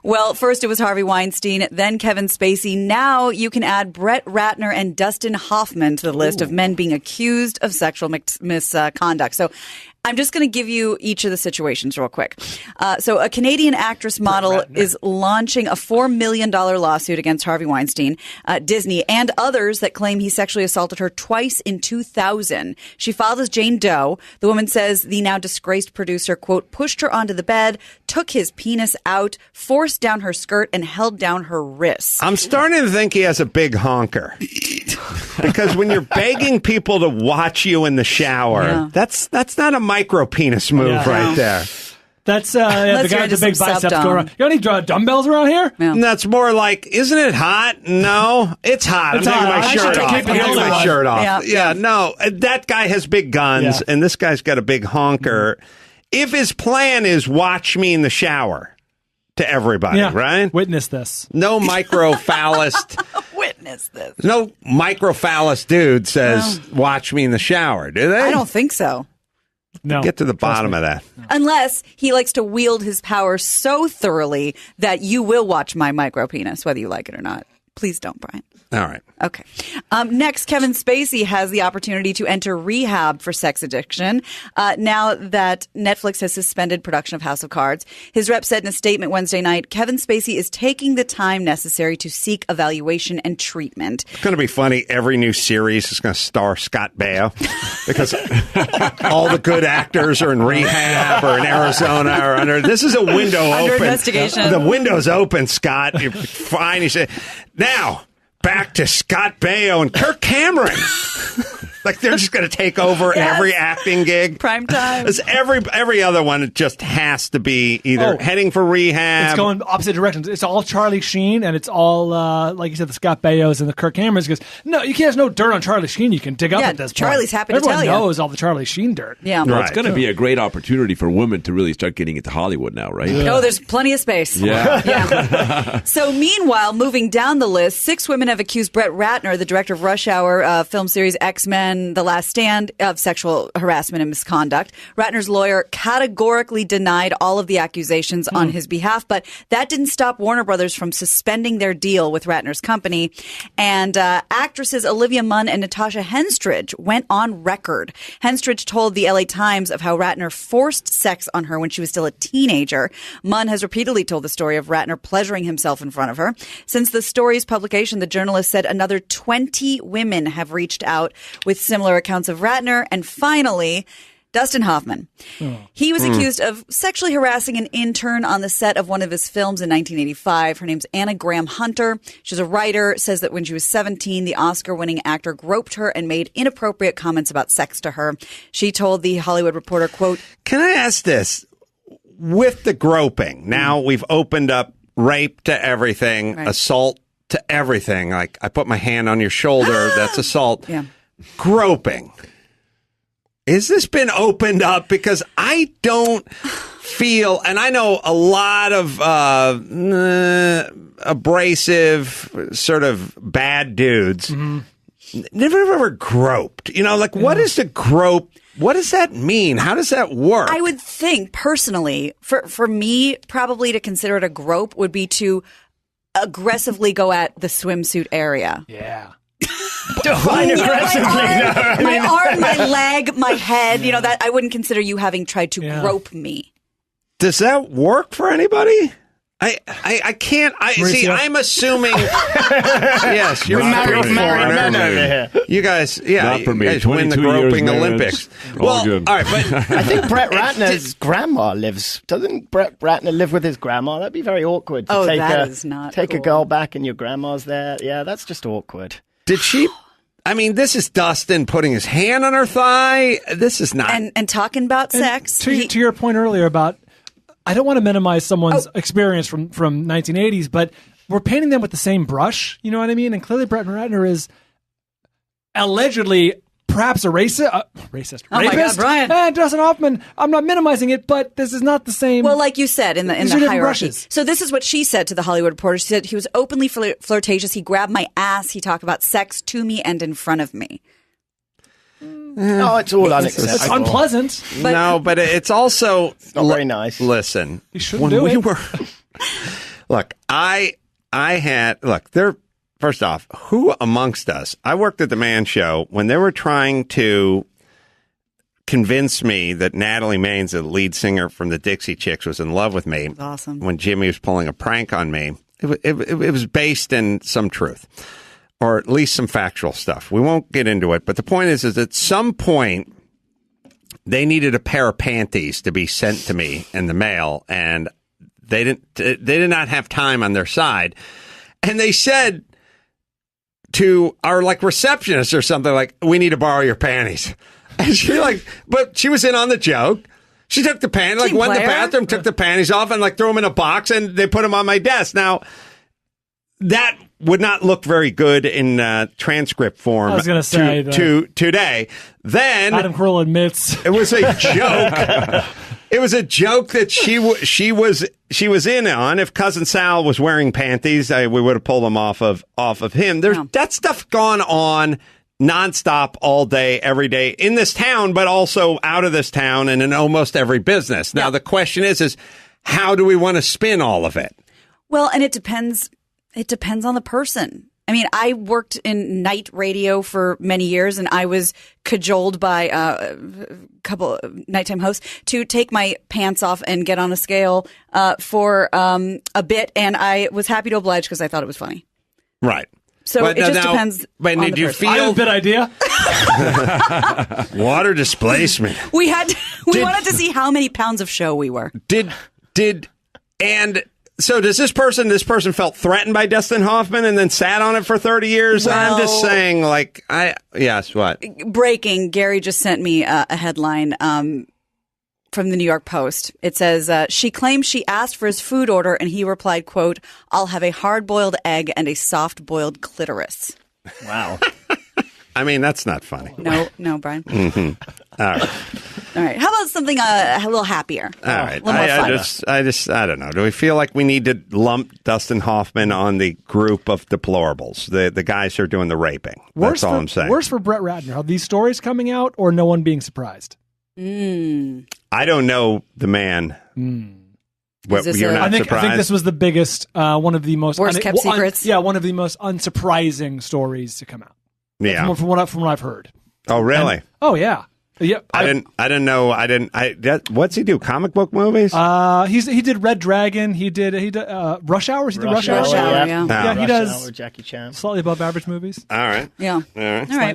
Well, first it was Harvey Weinstein, then Kevin Spacey. Now you can add Brett Ratner and Dustin Hoffman to the list of men being accused of sexual misconduct. So I'm just going to give you each of the situations real quick. So a Canadian actress model is launching a $4 million lawsuit against Harvey Weinstein, Disney, and others that claim he sexually assaulted her twice in 2000. She filed as Jane Doe. The woman says the now disgraced producer, quote, pushed her onto the bed, took his penis out, forced down her skirt, and held down her wrists. I'm starting to think he has a big honker. Because when you're begging people to watch you in the shower, that's not a micro penis move right there. That's the guy with the big biceps go around. You got any dumbbells around here? Yeah. And that's more like, isn't it hot? No, it's hot. I'm taking my shirt off. Yeah, no, that guy has big guns, and this guy's got a big honker. If his plan is watch me in the shower to everybody, right? Witness this. No microphallus. Witness this. No microphallus dude says, watch me in the shower, do they? I don't think so. No. Get to the bottom of that. No. Unless he likes to wield his power so thoroughly that you will watch my micro penis, whether you like it or not. Please don't, Brian. All right. Okay. Next, Kevin Spacey has the opportunity to enter rehab for sex addiction now that Netflix has suspended production of House of Cards. His rep said in a statement Wednesday night, Kevin Spacey is taking the time necessary to seek evaluation and treatment. It's going to be funny. Every new series is going to star Scott Baio because all the good actors are in rehab or in Arizona or under. This is a window under open. Investigation. The window's open, Scott. You're fine. You say, now, back to Scott Baio and Kirk Cameron. Like they're just going to take over every acting gig. Prime time. Every other one, it just has to be either heading for rehab. It's going opposite directions. It's all Charlie Sheen, and it's all, like you said, the Scott Baios and the Kirk Camerons. Because, no, you can't have no dirt on Charlie Sheen you can dig up at this point. Charlie's happy to tell you. Everyone knows all the Charlie Sheen dirt. Yeah. Well, it's going to be a great opportunity for women to really start getting into Hollywood now, right? Yeah. Oh, there's plenty of space. Yeah. So meanwhile, moving down the list, 6 women have accused Brett Ratner, the director of Rush Hour film series X-Men, The Last Stand, of sexual harassment and misconduct. Ratner's lawyer categorically denied all of the accusations on his behalf, but that didn't stop Warner Brothers from suspending their deal with Ratner's company. And actresses Olivia Munn and Natasha Henstridge went on record. Henstridge told the LA Times of how Ratner forced sex on her when she was still a teenager. Munn has repeatedly told the story of Ratner pleasuring himself in front of her. Since the story's publication, the journalist said another 20 women have reached out with similar accounts of Ratner. And finally, Dustin Hoffman. He was accused of sexually harassing an intern on the set of one of his films in 1985. Her name's Anna Graham Hunter. She's a writer, says that when she was 17, the Oscar-winning actor groped her and made inappropriate comments about sex to her. She told The Hollywood Reporter, quote, "Can I ask this? With the groping, now we've opened up rape to everything, assault to everything. Like, I put my hand on your shoulder, that's assault. Yeah. Groping. Has this been opened up? Because I don't feel, and I know a lot of abrasive, sort of bad dudes never ever groped. You know, like, what is the grope? What does that mean? How does that work? I would think, personally, for me, probably to consider it a grope would be to aggressively go at the swimsuit area. Yeah. Define aggressively. My arm, my leg, my head. You know, that I wouldn't consider you having tried to grope me. Does that work for anybody? I can't. See, I'm assuming. Yes, you're married men over here. You guys, not for me. You guys win the groping Olympics. Well, all right, but I think Brett Ratner's grandma lives. Doesn't Brett Ratner live with his grandma? That'd be very awkward. To take a girl back and your grandma's there. Yeah, that's just awkward. Did she? I mean, this is Dustin putting his hand on her thigh. This is not. And talking about sex. To your point earlier about, I don't want to minimize someone's experience from 1980s, but we're painting them with the same brush. You know what I mean? And clearly Brett Ratner is allegedly perhaps a racist. Rapist. My God, Brian. And Dustin Hoffman, I'm not minimizing it, but this is not the same. Well, like you said, in the hierarchy. Brushes. So this is what she said to The Hollywood Reporter. She said he was openly flirtatious. He grabbed my ass. He talked about sex to me and in front of me. No, it's all unacceptable. It's unpleasant. But it's also not very nice. Listen, you shouldn't do it. Look, first off, who amongst us? I worked at the Man Show when they were trying to convince me that Natalie Maines, the lead singer from the Dixie Chicks, was in love with me. That's awesome. When Jimmy was pulling a prank on me. It was based in some truth, or at least some factual stuff. We won't get into it, but the point is at some point, they needed a pair of panties to be sent to me in the mail, and they did not have time on their side. And they said to our receptionist or something we need to borrow your panties. And but she was in on the joke. She took the panties, went to the bathroom, took the panties off and threw them in a box, and they put them on my desk. Now, that would not look very good in transcript form. I was going to say today. Then Adam Carolla admits it was a joke. It was a joke that she was in on. If Cousin Sal was wearing panties, we would have pulled them off of him. There's that stuff gone on nonstop all day, every day in this town, but also out of this town and in almost every business. Now, the question is how do we want to spin all of it? Well, and it depends. It depends on the person. I mean, I worked in night radio for many years, and I was cajoled by a couple of nighttime hosts to take my pants off and get on a scale for a bit, and I was happy to oblige because I thought it was funny. Right. So it just depends. But did you feel? I have a good idea. Water displacement. We wanted to see how many pounds of show we were. So does this person felt threatened by Dustin Hoffman and then sat on it for 30 years? Well, I'm just saying, yes, what? Breaking. Gary just sent me a headline from the New York Post. It says, she claims she asked for his food order and he replied, quote, "I'll have a hard-boiled egg and a soft-boiled clitoris." Wow. I mean, that's not funny. No, Brian. Mm-hmm. All right. How about something a little happier? All right. I don't know. Do we feel like we need to lump Dustin Hoffman on the group of deplorables, the guys who are doing the raping? That's all I'm saying. Worse for Brett Ratner. Are these stories coming out or no one being surprised? I don't know the man. You're not surprised? I think this was the biggest, one of the most worst kept secrets. One of the most unsurprising stories to come out. Yeah, from what I've heard. Oh, really? Yeah. Yep. I didn't know. What's he do? Comic book movies? He did Red Dragon. He did Rush Hour. He did Rush Hour. Yeah. He does Jackie Chan. Slightly above average movies. All right. Yeah. All right. All right.